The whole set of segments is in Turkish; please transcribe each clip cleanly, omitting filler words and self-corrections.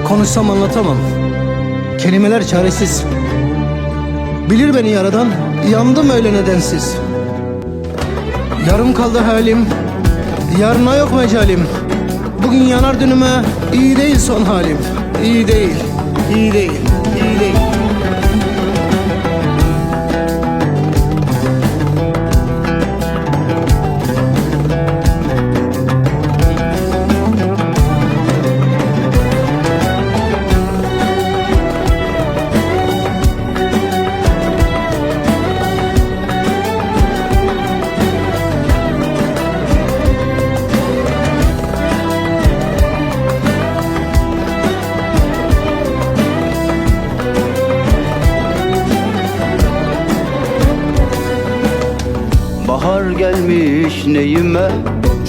Konuşsam anlatamam. Kelimeler çaresiz. Bilir beni yaradan, yandım öyle nedensiz. Yarım kaldı halim, yarına yok mecalim. Bugün yanar dünüme, iyi değil son halim. İyi değil, iyi değil, iyi değil. Bahar gelmiş neyime,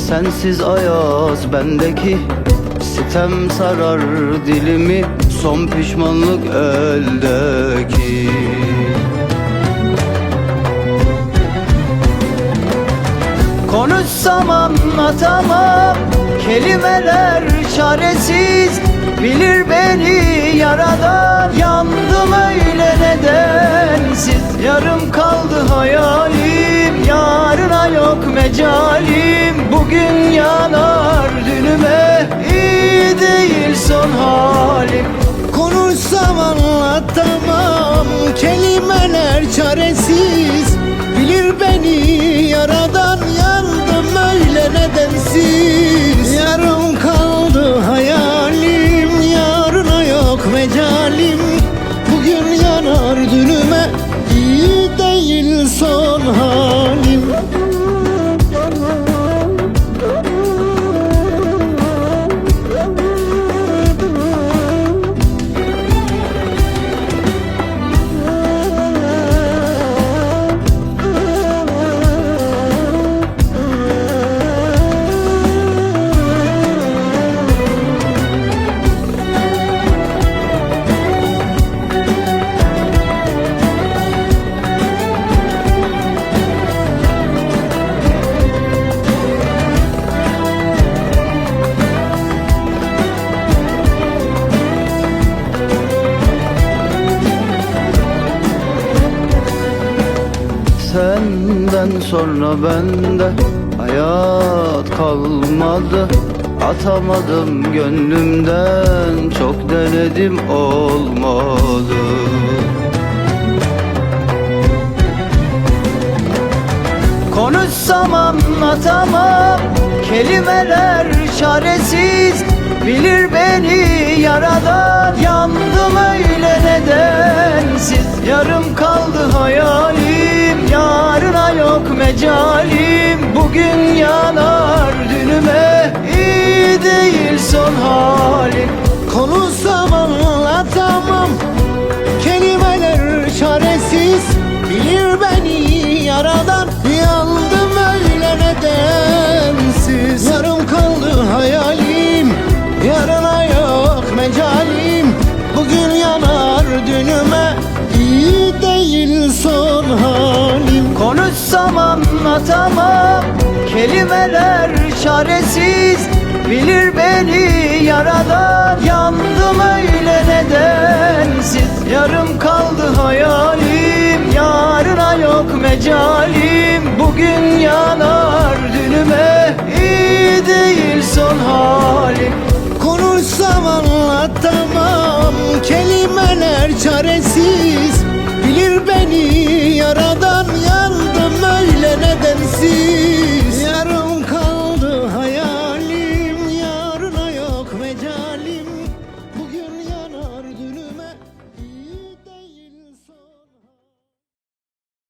sensiz ayaz bendeki. Sitem sarar dilimi, son pişmanlık eldeki. Konuşsam anlatamam, kelimeler çaresiz. Bilir beni yaradan, yandım öyle nedensiz. Yarım kaldı hayalim, yarına yok mecalim. Bugün yanar dünüme, iyi değil son halim. Konuşsam anlatamam, kelimeler çaresiz. Bilir beni yaradan, yandım öyle nedensiz. Yarım kaldı hayalim, yarına yok mecalim. Bugün yanar dünüme, iyi değil son halim. Senden sonra bende hayat kalmadı. Atamadım gönlümden, çok denedim olmadı. Konuşsam anlatamam, kelimeler çaresiz. Bilir beni yaradan, yandım öyle nedensiz. Yarım kaldı hayalim, yarına yok mecalim. Bugün yanar dünüme, iyi değil son halim. Konuşsam anlatamam, kelimeler çaresiz. Bilir beni yaradan, yandım öyle nedensiz. Yarım kaldı hayalim, yarına yok mecalim. Bugün yanar dünüme, iyi değil son halim. Konuşsam anlatamam, kelimeler çaresiz. Bilir beni yaradan, yandım öyle nedensiz. Yarım kaldı hayalim, yarına yok mecalim. Bugün yanar dünüme, iyi değil son halim.